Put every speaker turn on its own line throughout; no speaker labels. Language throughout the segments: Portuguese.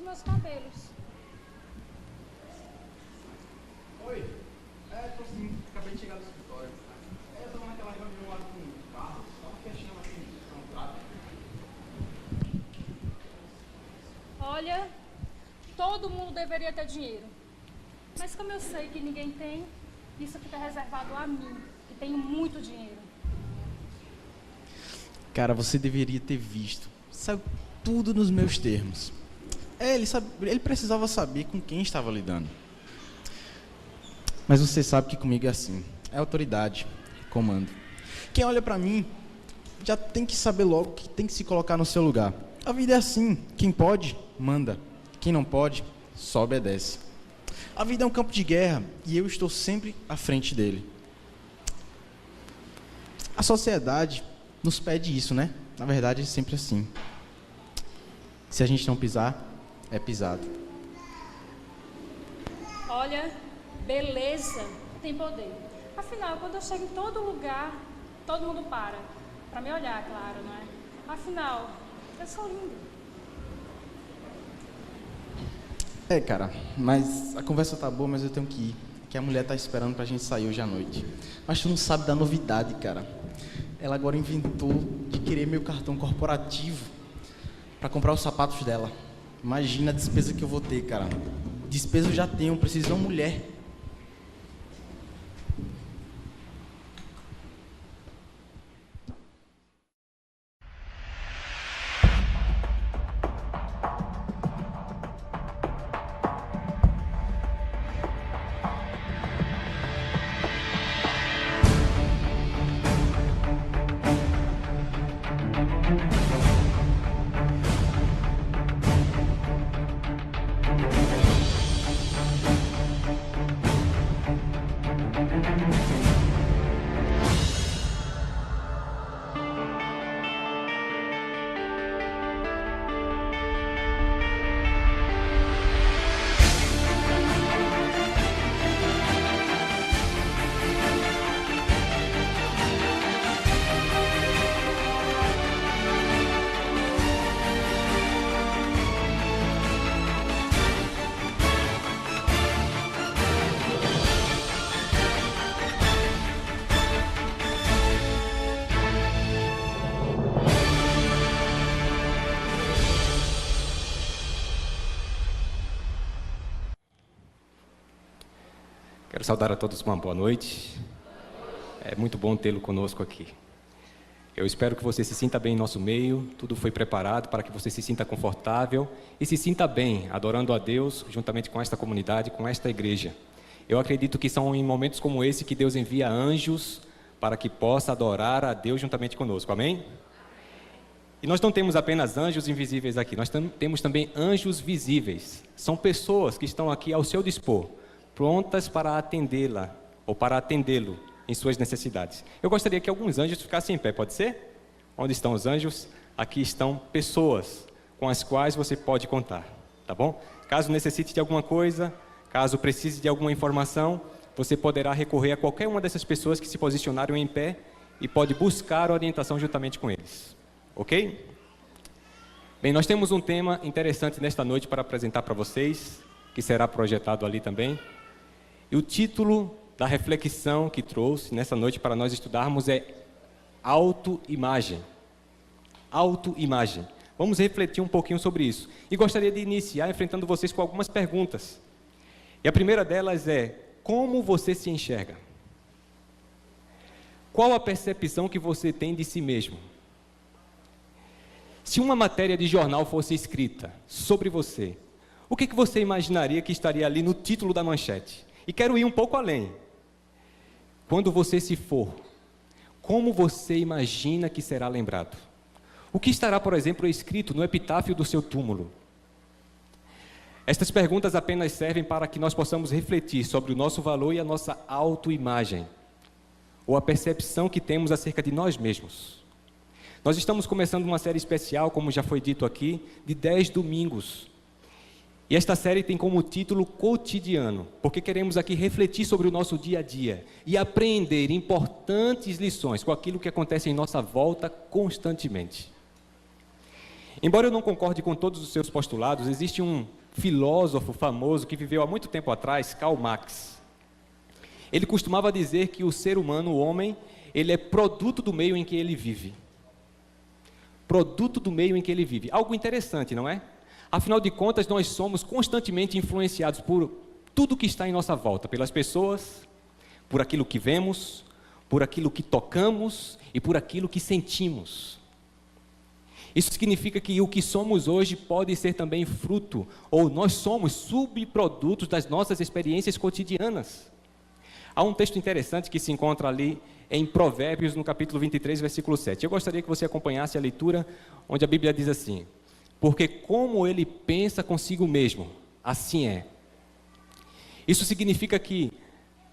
meus cabelos.
Oi, tô sim, acabei de chegar do escritório. Eu tava naquela reunião lá com o Carlos, tava fechando aqui um contrato.
Olha, todo mundo deveria ter dinheiro. Mas como eu sei que ninguém tem, isso fica reservado a mim, que tenho muito dinheiro.
Cara, você deveria ter visto. Sabe tudo nos meus termos. Ele precisava saber com quem estava lidando. Mas você sabe que comigo é assim. É autoridade, comando. Quem olha pra mim já tem que saber logo que tem que se colocar no seu lugar. A vida é assim. Quem pode, manda. Quem não pode, só obedece. A vida é um campo de guerra e eu estou sempre à frente dele. A sociedade nos pede isso, né? Na verdade, é sempre assim. Se a gente não pisar, é pisado.
Olha, beleza tem poder. Afinal, quando eu chego em todo lugar, todo mundo para me olhar, claro, não é? Afinal, eu sou linda.
Cara, mas a conversa tá boa, mas eu tenho que ir. Que a mulher tá esperando pra gente sair hoje à noite. Mas tu não sabe da novidade, cara. Ela agora inventou de querer meu cartão corporativo pra comprar os sapatos dela. Imagina a despesa que eu vou ter, cara. Despesa eu já tenho, preciso de uma mulher.
Quero saudar a todos uma boa noite. É muito bom tê-lo conosco aqui. Eu espero que você se sinta bem em nosso meio. Tudo foi preparado para que você se sinta confortável e se sinta bem, adorando a Deus, juntamente com esta comunidade, com esta igreja. Eu acredito que são em momentos como esse que Deus envia anjos para que possa adorar a Deus juntamente conosco. Amém? E nós não temos apenas anjos invisíveis aqui, nós temos também anjos visíveis. São pessoas que estão aqui ao seu dispor, prontas para atendê-la ou para atendê-lo em suas necessidades. Eu gostaria que alguns anjos ficassem em pé, pode ser? Onde estão os anjos? Aqui estão pessoas com as quais você pode contar, tá bom? Caso necessite de alguma coisa, caso precise de alguma informação, você poderá recorrer a qualquer uma dessas pessoas que se posicionaram em pé e pode buscar orientação juntamente com eles, ok? Bem, nós temos um tema interessante nesta noite para apresentar para vocês, que será projetado ali também. E o título da reflexão que trouxe nessa noite para nós estudarmos é autoimagem. Autoimagem. Vamos refletir um pouquinho sobre isso. E gostaria de iniciar enfrentando vocês com algumas perguntas. E a primeira delas é: como você se enxerga? Qual a percepção que você tem de si mesmo? Se uma matéria de jornal fosse escrita sobre você, o que você imaginaria que estaria ali no título da manchete? E quero ir um pouco além. Quando você se for, como você imagina que será lembrado? O que estará, por exemplo, escrito no epitáfio do seu túmulo? Estas perguntas apenas servem para que nós possamos refletir sobre o nosso valor e a nossa autoimagem, ou a percepção que temos acerca de nós mesmos. Nós estamos começando uma série especial, como já foi dito aqui, de 10 domingos. E esta série tem como título Cotidiano, porque queremos aqui refletir sobre o nosso dia a dia e aprender importantes lições com aquilo que acontece em nossa volta constantemente. Embora eu não concorde com todos os seus postulados, existe um filósofo famoso que viveu há muito tempo atrás, Karl Marx. Ele costumava dizer que o ser humano, o homem, ele é produto do meio em que ele vive. Produto do meio em que ele vive. Algo interessante, não é? Afinal de contas, nós somos constantemente influenciados por tudo que está em nossa volta, pelas pessoas, por aquilo que vemos, por aquilo que tocamos e por aquilo que sentimos. Isso significa que o que somos hoje pode ser também fruto, ou nós somos subprodutos das nossas experiências cotidianas. Há um texto interessante que se encontra ali em Provérbios, no capítulo 23, versículo 7. Eu gostaria que você acompanhasse a leitura, onde a Bíblia diz assim: porque como ele pensa consigo mesmo, assim é. Isso significa que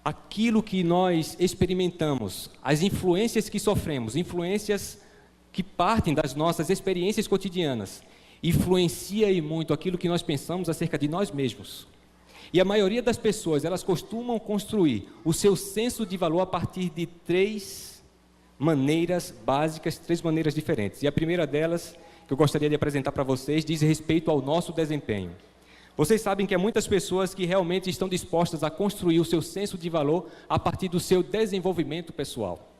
aquilo que nós experimentamos, as influências que sofremos, influências que partem das nossas experiências cotidianas, influencia e muito aquilo que nós pensamos acerca de nós mesmos. E a maioria das pessoas, elas costumam construir o seu senso de valor a partir de 3 maneiras básicas, 3 maneiras diferentes. E a primeira delas, que eu gostaria de apresentar para vocês, diz respeito ao nosso desempenho. Vocês sabem que há muitas pessoas que realmente estão dispostas a construir o seu senso de valor a partir do seu desenvolvimento pessoal.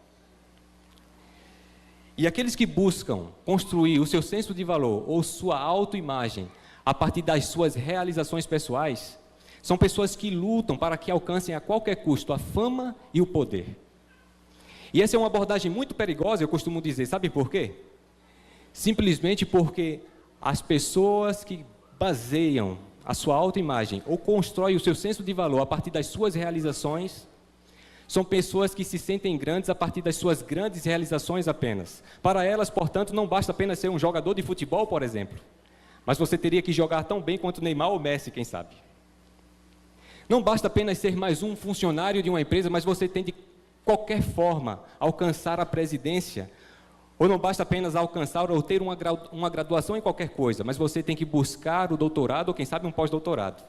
E aqueles que buscam construir o seu senso de valor ou sua autoimagem a partir das suas realizações pessoais, são pessoas que lutam para que alcancem a qualquer custo a fama e o poder. E essa é uma abordagem muito perigosa, eu costumo dizer, sabe por quê? Simplesmente porque as pessoas que baseiam a sua autoimagem ou constroem o seu senso de valor a partir das suas realizações, são pessoas que se sentem grandes a partir das suas grandes realizações apenas. Para elas, portanto, não basta apenas ser um jogador de futebol, por exemplo, mas você teria que jogar tão bem quanto Neymar ou Messi, quem sabe. Não basta apenas ser mais um funcionário de uma empresa, mas você tem de qualquer forma alcançar a presidência. Ou não basta apenas alcançar ou ter uma graduação em qualquer coisa, mas você tem que buscar o doutorado ou quem sabe um pós-doutorado.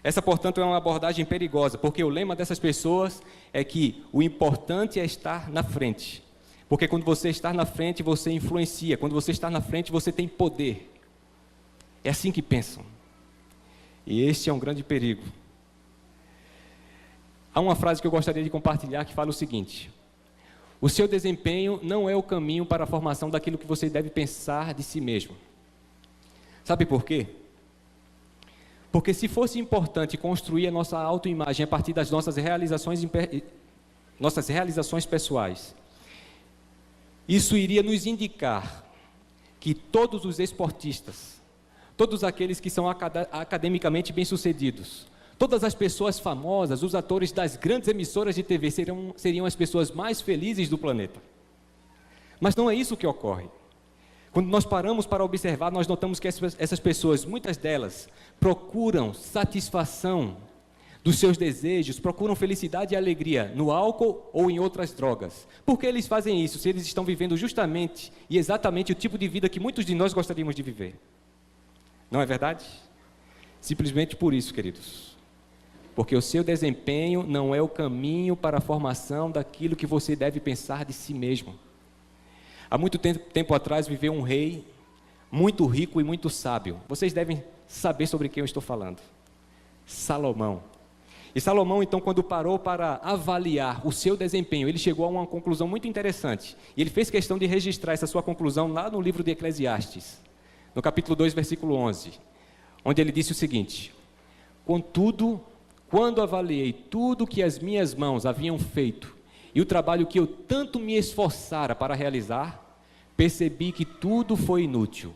Essa, portanto, é uma abordagem perigosa, porque o lema dessas pessoas é que o importante é estar na frente. Porque quando você está na frente, você influencia. Quando você está na frente, você tem poder. É assim que pensam. E este é um grande perigo. Há uma frase que eu gostaria de compartilhar que fala o seguinte: o seu desempenho não é o caminho para a formação daquilo que você deve pensar de si mesmo. Sabe por quê? Porque se fosse importante construir a nossa autoimagem a partir das nossas realizações pessoais, isso iria nos indicar que todos os esportistas, todos aqueles que são academicamente bem-sucedidos, todas as pessoas famosas, os atores das grandes emissoras de TV seriam as pessoas mais felizes do planeta. Mas não é isso que ocorre. Quando nós paramos para observar, nós notamos que essas pessoas, muitas delas, procuram satisfação dos seus desejos, procuram felicidade e alegria no álcool ou em outras drogas. Por que eles fazem isso, se eles estão vivendo justamente e exatamente o tipo de vida que muitos de nós gostaríamos de viver? Não é verdade? Simplesmente por isso, queridos. Porque o seu desempenho não é o caminho para a formação daquilo que você deve pensar de si mesmo. Há muito tempo atrás viveu um rei muito rico e muito sábio. Vocês devem saber sobre quem eu estou falando. Salomão. E Salomão, então, quando parou para avaliar o seu desempenho, ele chegou a uma conclusão muito interessante. E ele fez questão de registrar essa sua conclusão lá no livro de Eclesiastes, no capítulo 2, versículo 11, onde ele disse o seguinte: contudo, quando avaliei tudo que as minhas mãos haviam feito e o trabalho que eu tanto me esforçara para realizar, percebi que tudo foi inútil.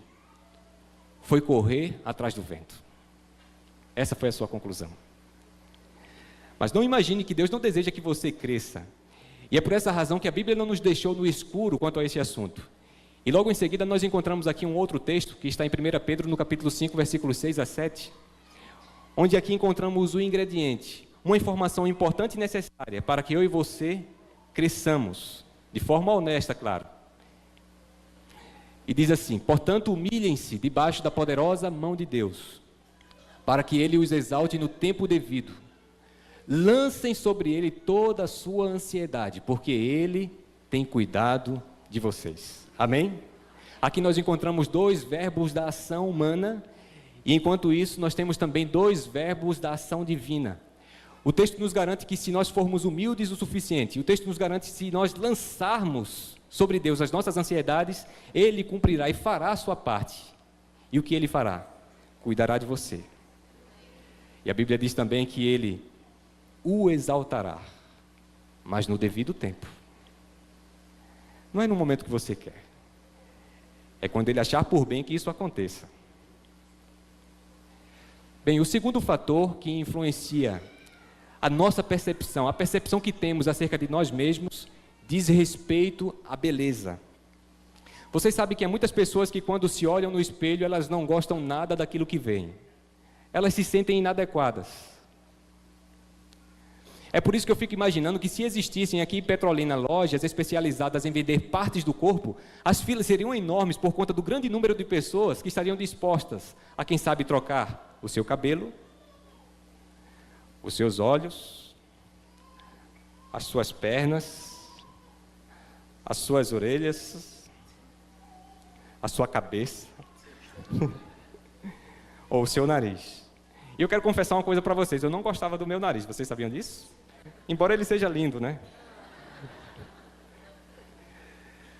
Foi correr atrás do vento. Essa foi a sua conclusão. Mas não imagine que Deus não deseja que você cresça. E é por essa razão que a Bíblia não nos deixou no escuro quanto a esse assunto. E logo em seguida nós encontramos aqui um outro texto, que está em 1 Pedro, no capítulo 5, versículos 6 a 7, onde aqui encontramos o ingrediente, uma informação importante e necessária para que eu e você cresçamos, de forma honesta, claro. E diz assim: portanto, humilhem-se debaixo da poderosa mão de Deus, para que Ele os exalte no tempo devido. Lancem sobre Ele toda a sua ansiedade, porque Ele tem cuidado de vocês. Amém? Aqui nós encontramos 2 verbos da ação humana, E enquanto isso, nós temos também 2 verbos da ação divina. O texto nos garante que se nós formos humildes o suficiente, o texto nos garante que se nós lançarmos sobre Deus as nossas ansiedades, Ele cumprirá e fará a sua parte. E o que Ele fará? Cuidará de você. E a Bíblia diz também que Ele o exaltará, mas no devido tempo. Não é no momento que você quer. É quando Ele achar por bem que isso aconteça. Bem, o segundo fator que influencia a nossa percepção, a percepção que temos acerca de nós mesmos, diz respeito à beleza. Vocês sabem que há muitas pessoas que quando se olham no espelho, elas não gostam nada daquilo que veem. Elas se sentem inadequadas. É por isso que eu fico imaginando que se existissem aqui em Petrolina lojas especializadas em vender partes do corpo, as filas seriam enormes por conta do grande número de pessoas que estariam dispostas a, quem sabe, trocar o seu cabelo, os seus olhos, as suas pernas, as suas orelhas, a sua cabeça, ou o seu nariz. E eu quero confessar uma coisa para vocês, eu não gostava do meu nariz, vocês sabiam disso? Embora ele seja lindo, né?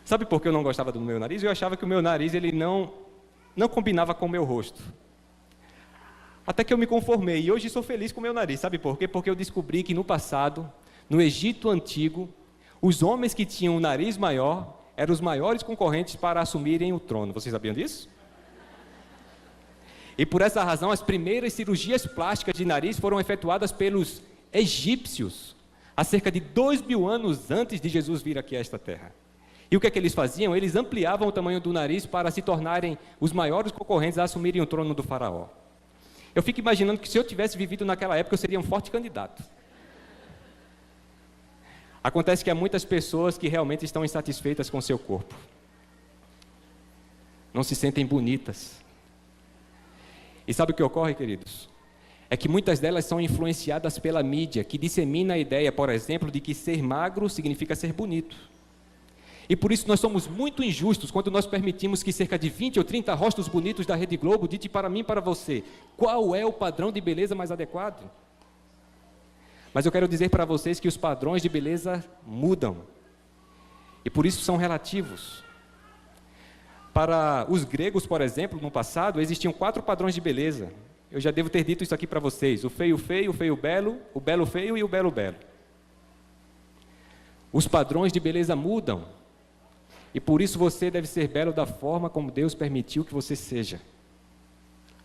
Sabe por que eu não gostava do meu nariz? Eu achava que o meu nariz ele não combinava com o meu rosto. Até que eu me conformei, e hoje sou feliz com o meu nariz. Sabe por quê? Porque eu descobri que no passado, no Egito Antigo, os homens que tinham um nariz maior eram os maiores concorrentes para assumirem o trono. Vocês sabiam disso? E por essa razão, as primeiras cirurgias plásticas de nariz foram efetuadas pelos egípcios, há cerca de 2.000 anos antes de Jesus vir aqui a esta terra. E o que é que eles faziam? Eles ampliavam o tamanho do nariz para se tornarem os maiores concorrentes a assumirem o trono do faraó. Eu fico imaginando que se eu tivesse vivido naquela época, eu seria um forte candidato. Acontece que há muitas pessoas que realmente estão insatisfeitas com o seu corpo. Não se sentem bonitas. E sabe o que ocorre, queridos? É que muitas delas são influenciadas pela mídia, que dissemina a ideia, por exemplo, de que ser magro significa ser bonito. E por isso nós somos muito injustos quando nós permitimos que cerca de 20 ou 30 rostos bonitos da Rede Globo ditem para mim e para você qual é o padrão de beleza mais adequado. Mas eu quero dizer para vocês que os padrões de beleza mudam. E por isso são relativos. Para os gregos, por exemplo, no passado, existiam 4 padrões de beleza. Eu já devo ter dito isso aqui para vocês. O feio feio, o feio belo, o belo feio e o belo belo. Os padrões de beleza mudam. E por isso você deve ser belo da forma como Deus permitiu que você seja.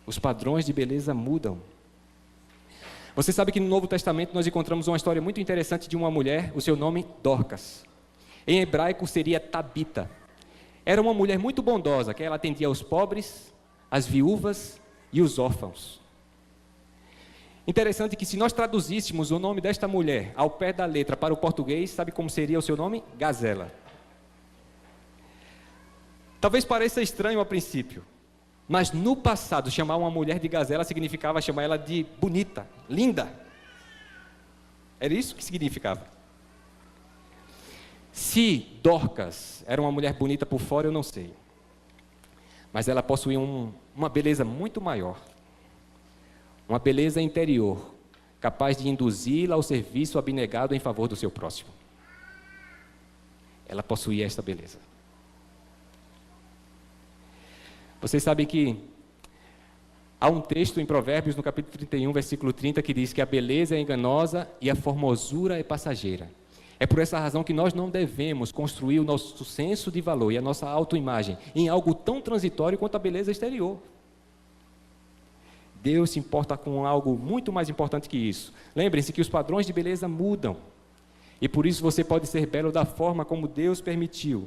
Os padrões de beleza mudam. Você sabe que no Novo Testamento nós encontramos uma história muito interessante de uma mulher, o seu nome Dorcas. Em hebraico seria Tabita. Era uma mulher muito bondosa, que ela atendia aos pobres, as viúvas e os órfãos. Interessante que se nós traduzíssemos o nome desta mulher ao pé da letra para o português, sabe como seria o seu nome? Gazela. Talvez pareça estranho a princípio, mas no passado chamar uma mulher de gazela significava chamar ela de bonita, linda. Era isso que significava. Se Dorcas era uma mulher bonita por fora, eu não sei. Mas ela possuía uma beleza muito maior. Uma beleza interior, capaz de induzi-la ao serviço abnegado em favor do seu próximo. Ela possuía esta beleza. Vocês sabem que há um texto em Provérbios, no capítulo 31, versículo 30, que diz que a beleza é enganosa e a formosura é passageira. É por essa razão que nós não devemos construir o nosso senso de valor e a nossa autoimagem em algo tão transitório quanto a beleza exterior. Deus se importa com algo muito mais importante que isso. Lembrem-se que os padrões de beleza mudam. E por isso você pode ser belo da forma como Deus permitiu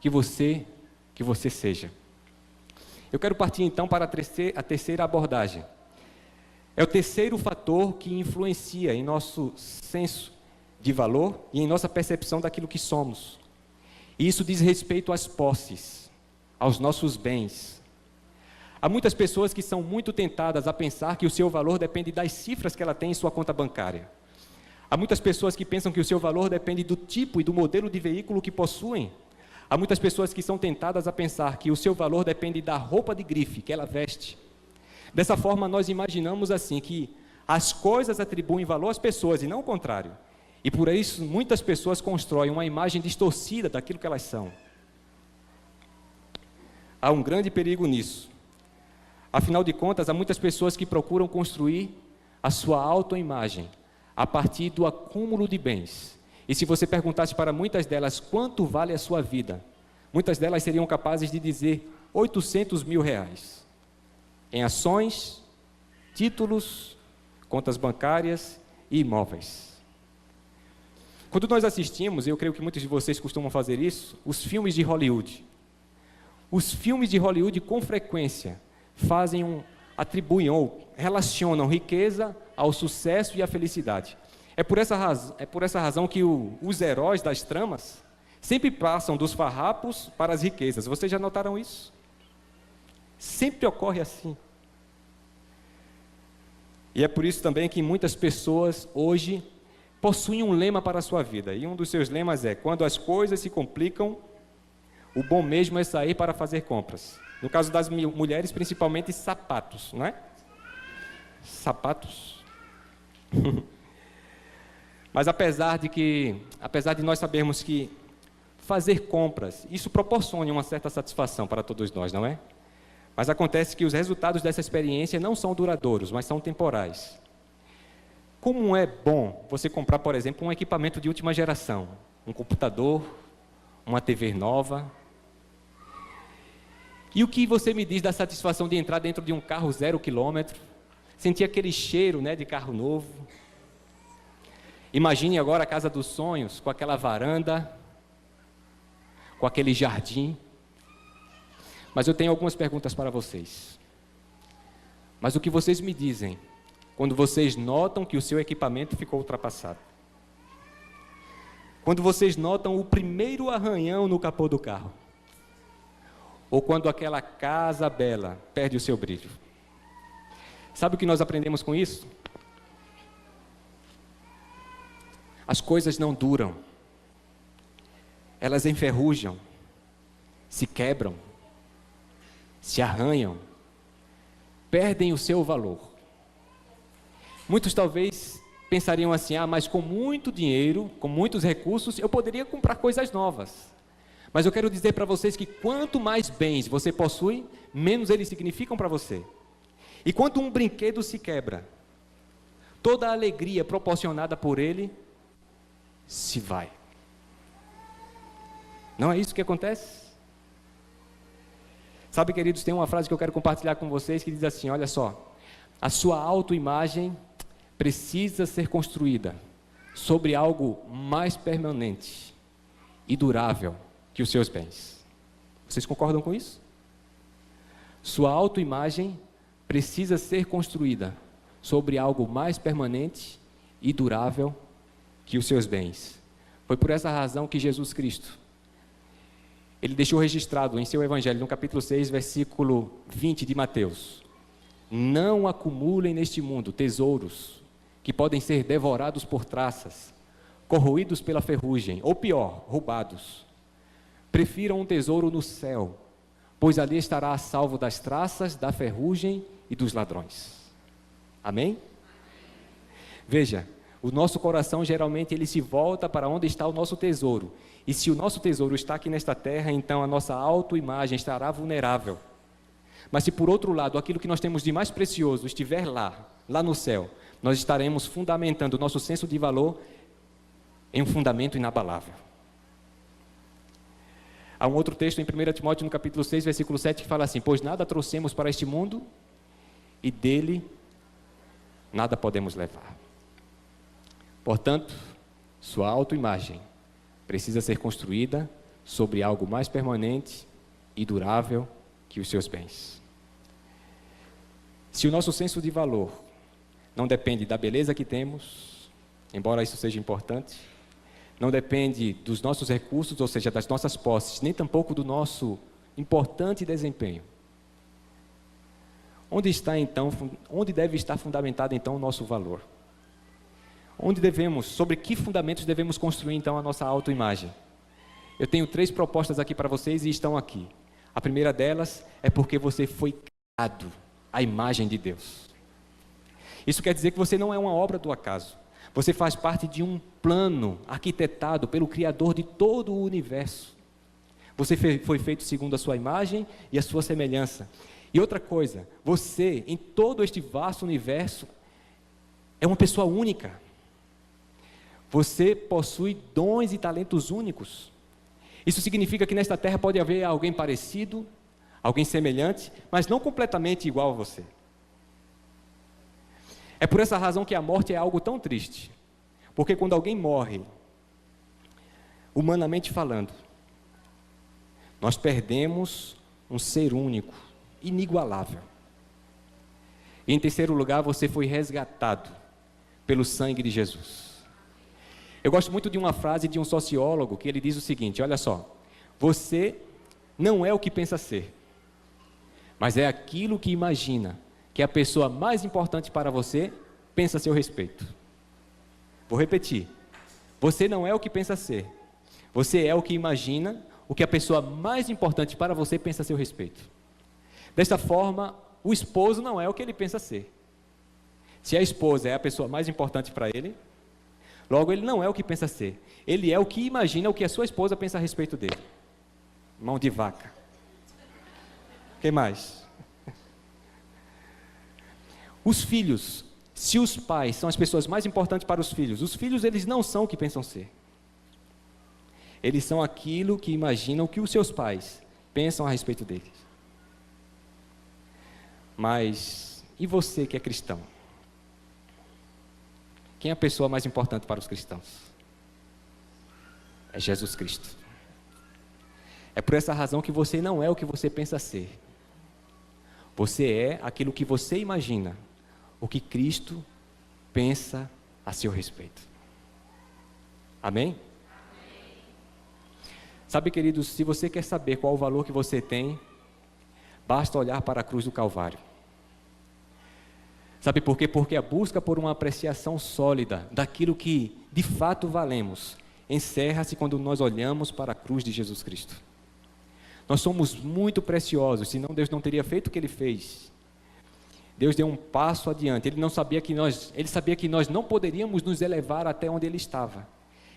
que você seja. Eu quero partir então para a terceira abordagem. É o terceiro fator que influencia em nosso senso de valor e em nossa percepção daquilo que somos. E isso diz respeito às posses, aos nossos bens. Há muitas pessoas que são muito tentadas a pensar que o seu valor depende das cifras que ela tem em sua conta bancária. Há muitas pessoas que pensam que o seu valor depende do tipo e do modelo de veículo que possuem. Há muitas pessoas que são tentadas a pensar que o seu valor depende da roupa de grife que ela veste. Dessa forma, nós imaginamos assim que as coisas atribuem valor às pessoas e não o contrário. E por isso, muitas pessoas constroem uma imagem distorcida daquilo que elas são. Há um grande perigo nisso. Afinal de contas, há muitas pessoas que procuram construir a sua autoimagem a partir do acúmulo de bens. E se você perguntasse para muitas delas quanto vale a sua vida, muitas delas seriam capazes de dizer 800 mil reais. Em ações, títulos, contas bancárias e imóveis. Quando nós assistimos, eu creio que muitos de vocês costumam fazer isso, os filmes de Hollywood. Os filmes de Hollywood, com frequência, atribuem ou relacionam riqueza ao sucesso e à felicidade. É por essa razão que os heróis das tramas sempre passam dos farrapos para as riquezas. Vocês já notaram isso? Sempre ocorre assim. E é por isso também que muitas pessoas hoje possuem um lema para a sua vida. E um dos seus lemas é: quando as coisas se complicam, o bom mesmo é sair para fazer compras. No caso das mulheres, principalmente sapatos, não é? Sapatos. Mas apesar de nós sabermos que fazer compras, isso proporciona uma certa satisfação para todos nós, não é? Mas acontece que os resultados dessa experiência não são duradouros, mas são temporais. Como é bom você comprar, por exemplo, um equipamento de última geração, um computador, uma TV nova. E o que você me diz da satisfação de entrar dentro de um carro 0 quilômetro, sentir aquele cheiro, né, de carro novo? Imagine agora a casa dos sonhos, com aquela varanda, com aquele jardim. Mas eu tenho algumas perguntas para vocês. Mas o que vocês me dizem quando vocês notam que o seu equipamento ficou ultrapassado? Quando vocês notam o primeiro arranhão no capô do carro? Ou quando aquela casa bela perde o seu brilho? Sabe o que nós aprendemos com isso? As coisas não duram. Elas enferrujam, se quebram, se arranham, perdem o seu valor. Muitos talvez pensariam assim: mas com muito dinheiro, com muitos recursos, eu poderia comprar coisas novas. Mas eu quero dizer para vocês que quanto mais bens você possui, menos eles significam para você. E quando um brinquedo se quebra, toda a alegria proporcionada por ele se vai. Não é isso que acontece? Sabe, queridos, tem uma frase que eu quero compartilhar com vocês que diz assim: olha só, a sua autoimagem precisa ser construída sobre algo mais permanente e durável que os seus bens. Vocês concordam com isso? Sua autoimagem precisa ser construída sobre algo mais permanente e durável que os seus bens. Foi por essa razão que Jesus Cristo, ele deixou registrado em seu Evangelho, no capítulo 6, versículo 20 de Mateus: não acumulem neste mundo tesouros que podem ser devorados por traças, corroídos pela ferrugem, ou pior, roubados. Prefiram um tesouro no céu, pois ali estará a salvo das traças, da ferrugem e dos ladrões. Amém? Veja, o nosso coração geralmente ele se volta para onde está o nosso tesouro. E se o nosso tesouro está aqui nesta terra, então a nossa autoimagem estará vulnerável. Mas se por outro lado, aquilo que nós temos de mais precioso estiver lá no céu, nós estaremos fundamentando o nosso senso de valor em um fundamento inabalável. Há um outro texto em 1 Timóteo, no capítulo 6, versículo 7, que fala assim: pois nada trouxemos para este mundo e dele nada podemos levar. Portanto, sua autoimagem precisa ser construída sobre algo mais permanente e durável que os seus bens. Se o nosso senso de valor não depende da beleza que temos, embora isso seja importante, não depende dos nossos recursos, ou seja, das nossas posses, nem tampouco do nosso importante desempenho, onde deve estar fundamentado então o nosso valor? Sobre que fundamentos devemos construir então a nossa autoimagem? Eu tenho 3 propostas aqui para vocês e estão aqui. A primeira delas é porque você foi criado a imagem de Deus. Isso quer dizer que você não é uma obra do acaso. Você faz parte de um plano arquitetado pelo Criador de todo o universo. Você foi feito segundo a sua imagem e a sua semelhança. E outra coisa, você, em todo este vasto universo, é uma pessoa única. Você possui dons e talentos únicos. Isso significa que nesta terra pode haver alguém parecido, alguém semelhante, mas não completamente igual a você. É por essa razão que a morte é algo tão triste. Porque quando alguém morre, humanamente falando, nós perdemos um ser único, inigualável. E em terceiro lugar, você foi resgatado pelo sangue de Jesus. Eu gosto muito de uma frase de um sociólogo que ele diz o seguinte: olha só, você não é o que pensa ser, mas é aquilo que imagina que a pessoa mais importante para você pensa a seu respeito. Vou repetir, você não é o que pensa ser, você é o que imagina o que a pessoa mais importante para você pensa a seu respeito. Desta forma, o esposo não é o que ele pensa ser. Se a esposa é a pessoa mais importante para ele, logo ele não é o que pensa ser. Ele é o que imagina o que a sua esposa pensa a respeito dele. Mão de vaca. O que mais? Os filhos, se os pais são as pessoas mais importantes para os filhos eles não são o que pensam ser. Eles são aquilo que imaginam que os seus pais pensam a respeito deles. Mas, e você que é cristão? Quem é a pessoa mais importante para os cristãos? É Jesus Cristo. É por essa razão que você não é o que você pensa ser. Você é aquilo que você imagina, o que Cristo pensa a seu respeito. Amém? Sabe, queridos, se você quer saber qual o valor que você tem, basta olhar para a cruz do Calvário. Sabe por quê? Porque a busca por uma apreciação sólida daquilo que de fato valemos encerra-se quando nós olhamos para a cruz de Jesus Cristo. Nós somos muito preciosos, senão Deus não teria feito o que Ele fez. Deus deu um passo adiante. Ele sabia que nós não poderíamos nos elevar até onde Ele estava.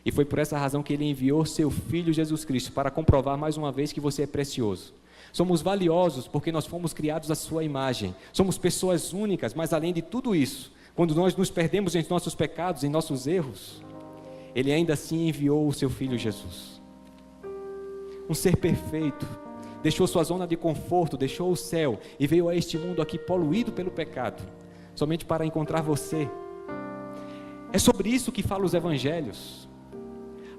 E foi por essa razão que Ele enviou seu Filho Jesus Cristo para comprovar mais uma vez que você é precioso. Somos valiosos porque nós fomos criados à sua imagem. Somos pessoas únicas, mas além de tudo isso, quando nós nos perdemos em nossos pecados, em nossos erros, Ele ainda assim enviou o seu Filho Jesus. Um ser perfeito, deixou sua zona de conforto, deixou o céu e veio a este mundo aqui poluído pelo pecado, somente para encontrar você. É sobre isso que falam os evangelhos.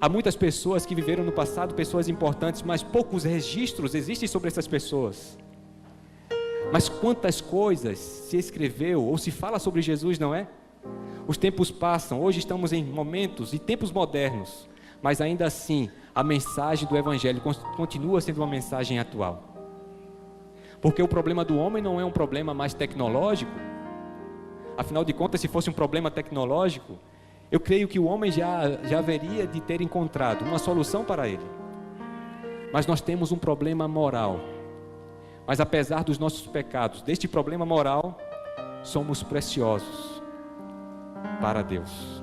Há muitas pessoas que viveram no passado, pessoas importantes, mas poucos registros existem sobre essas pessoas. Mas quantas coisas se escreveu ou se fala sobre Jesus, não é? Os tempos passam, hoje estamos em momentos e tempos modernos, mas ainda assim, a mensagem do Evangelho continua sendo uma mensagem atual. Porque o problema do homem não é um problema mais tecnológico. Afinal de contas, se fosse um problema tecnológico, eu creio que o homem já haveria de ter encontrado uma solução para ele. Mas nós temos um problema moral. Mas apesar dos nossos pecados, deste problema moral, somos preciosos para Deus.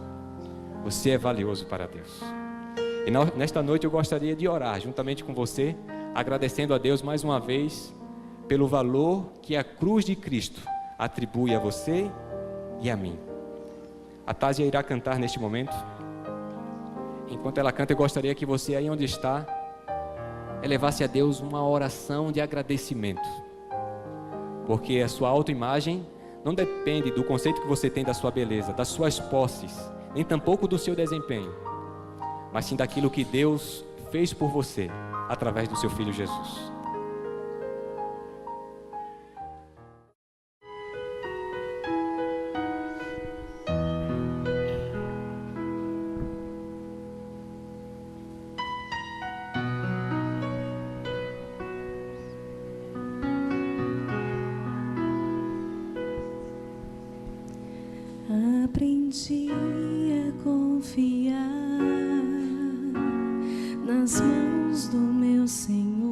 Você é valioso para Deus. E nesta noite eu gostaria de orar juntamente com você, agradecendo a Deus mais uma vez pelo valor que a cruz de Cristo atribui a você e a mim. A Tásia irá cantar neste momento. Enquanto ela canta, eu gostaria que você aí onde está elevasse a Deus uma oração de agradecimento. Porque a sua autoimagem não depende do conceito que você tem da sua beleza, das suas posses, nem tampouco do seu desempenho, mas sim daquilo que Deus fez por você através do seu Filho Jesus.
Aprendi a confiar nas mãos do meu Senhor,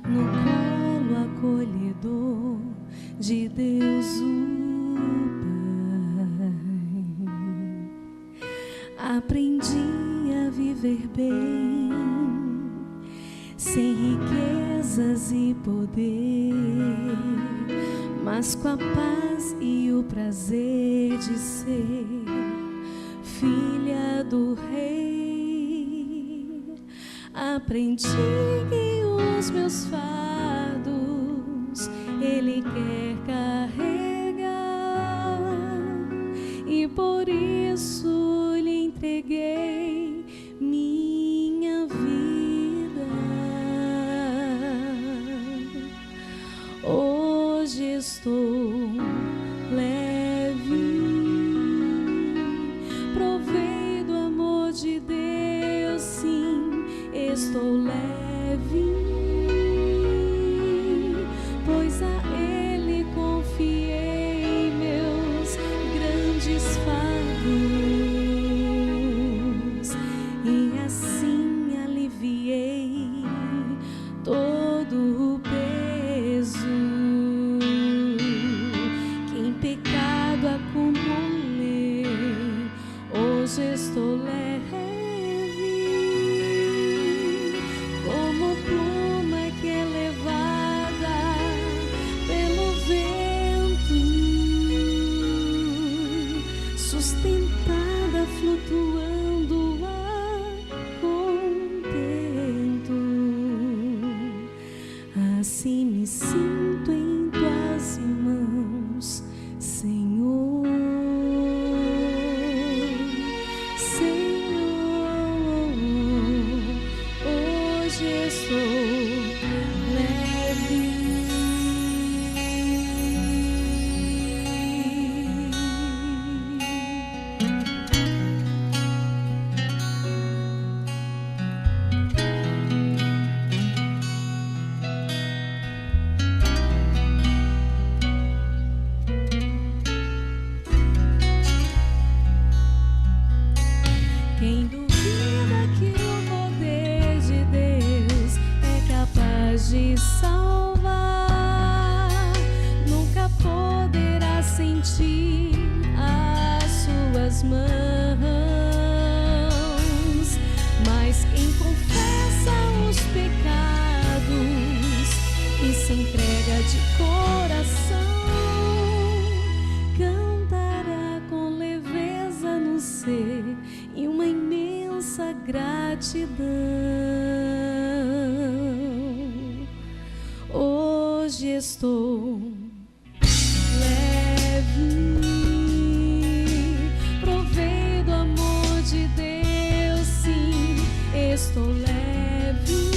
no colo acolhedor provedor de Deus o Pai. Aprendi a viver bem, sem riquezas e poder, mas com a paz e o prazer de ser filha do Rei. Aprendi que os meus fardos Ele quer carregar, e por isso lhe entreguei minha vida. Hoje estou leve, provei do amor de Deus, sim, estou leve, pois a Ele confiei meus grandes fardos, e assim aliviei todo o peso que em pecado acumulei. Hoje estou leve, como pluma que é levada pelo vento, sustentada, flutuando a contento. Assim me sinto em tuas mãos, Senhor. Senhor, hoje estou leve. Quem duvida que o poder de Deus é capaz de salvar, nunca poderá sentir as suas mãos. Mas quem confessa os pecados e se entrega de coração, cantará com leveza no ser e uma imensa gratidão. Hoje estou leve, provei do amor de Deus, sim, estou leve,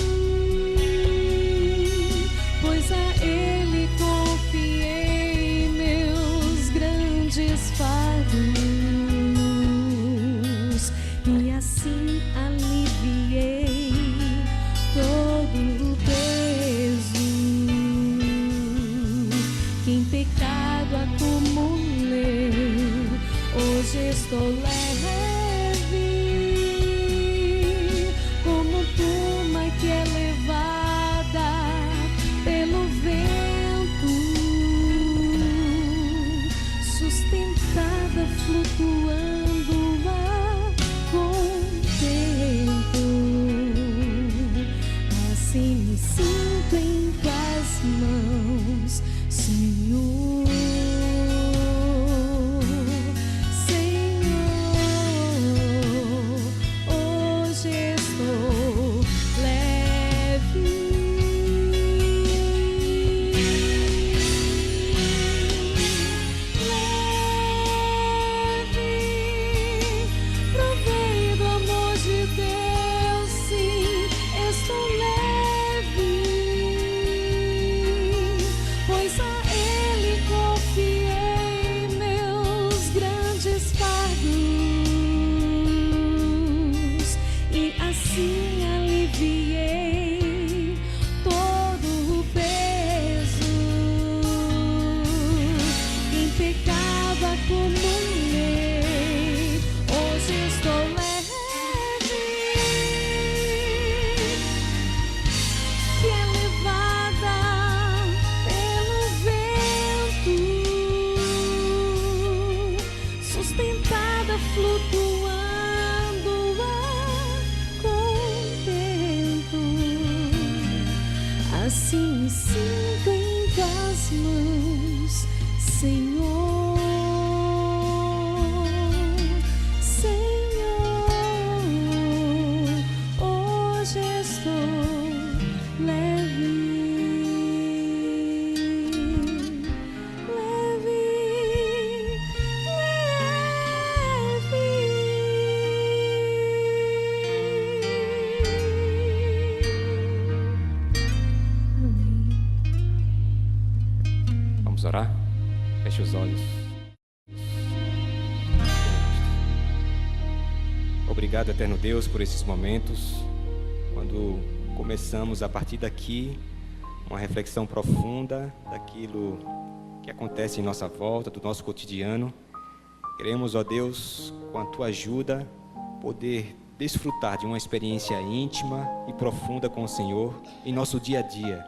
pois a Ele confiei meus grandes fardos, e assim aliviei todo o peso que em pecado acumulei. Hoje estou leve, como pluma que é levada pelo vento, sustentada, flutuando a contento. Assim me sinto em tuas mãos, Senhor. Senhor, hoje estou leve, leve, provei do amor de Deus, sim, estou leve, pois a Ele confiei Assim me sinto em tuas mãos, Senhor. Senhor, hoje estou leve, leve, leve.
Vamos orar? Feche os olhos. Obrigado, eterno Deus, por esses momentos, quando começamos a partir daqui uma reflexão profunda daquilo que acontece em nossa volta, do nosso cotidiano. Queremos, ó Deus, com a Tua ajuda, poder desfrutar de uma experiência íntima e profunda com o Senhor em nosso dia a dia.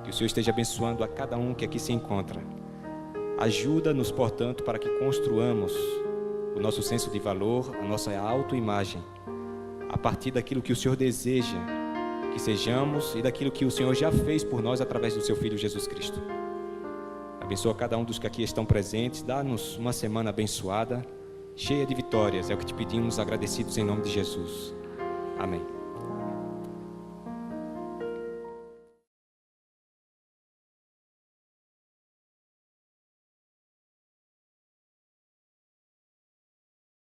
Que o Senhor esteja abençoando a cada um que aqui se encontra. Ajuda-nos, portanto, para que construamos o nosso senso de valor, a nossa autoimagem, a partir daquilo que o Senhor deseja que sejamos e daquilo que o Senhor já fez por nós através do Seu Filho Jesus Cristo. Abençoa cada um dos que aqui estão presentes, dá-nos uma semana abençoada, cheia de vitórias, é o que te pedimos, agradecidos em nome de Jesus. Amém.